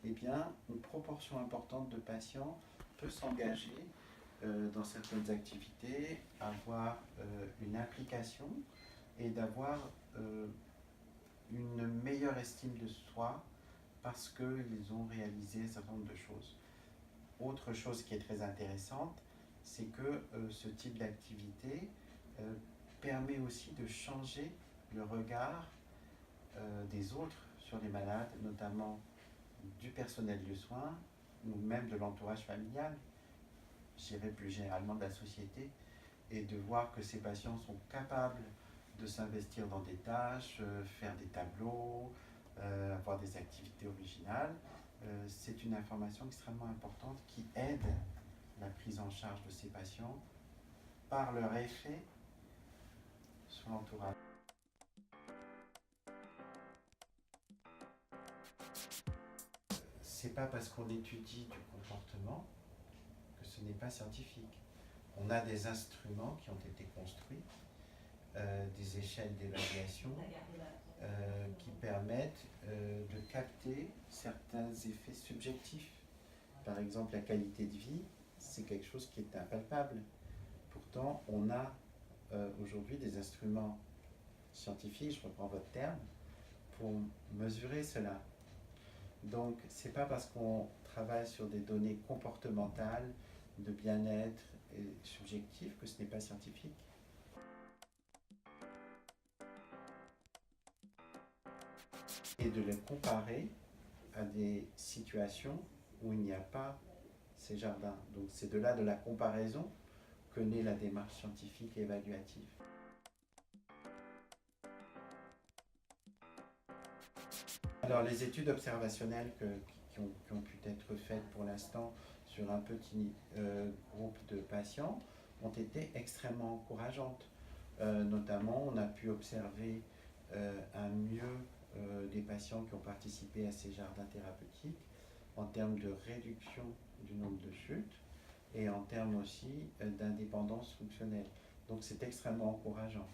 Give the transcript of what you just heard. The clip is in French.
Eh bien, une proportion importante de patients peut s'engager dans certaines activités, avoir une implication et d'avoir une meilleure estime de soi parce qu'ils ont réalisé un certain nombre de choses. Autre chose qui est très intéressante, c'est que ce type d'activité permet aussi de changer le regard des autres sur les malades, notamment du personnel de soins ou même de l'entourage familial, je dirais plus généralement de la société, et de voir que ces patients sont capables de s'investir dans des tâches, faire des tableaux, avoir des activités originales. C'est une information extrêmement importante qui aide la prise en charge de ces patients par leur effet sur l'entourage. C'est pas parce qu'on étudie du comportement que ce n'est pas scientifique. On a des instruments qui ont été construits, des échelles d'évaluation qui permettent de capter certains effets subjectifs. Par exemple, la qualité de vie, c'est quelque chose qui est impalpable. Pourtant, on a aujourd'hui des instruments scientifiques, je reprends votre terme, pour mesurer cela. Donc, ce n'est pas parce qu'on travaille sur des données comportementales, de bien-être et subjectives que ce n'est pas scientifique. Et de les comparer à des situations où il n'y a pas ces jardins. Donc, c'est de là de la comparaison que naît la démarche scientifique et évaluative. Alors, les études observationnelles qui ont pu être faites pour l'instant sur un petit groupe de patients ont été extrêmement encourageantes. Notamment, on a pu observer un mieux des patients qui ont participé à ces jardins thérapeutiques en termes de réduction du nombre de chutes et en termes aussi d'indépendance fonctionnelle. Donc, c'est extrêmement encourageant.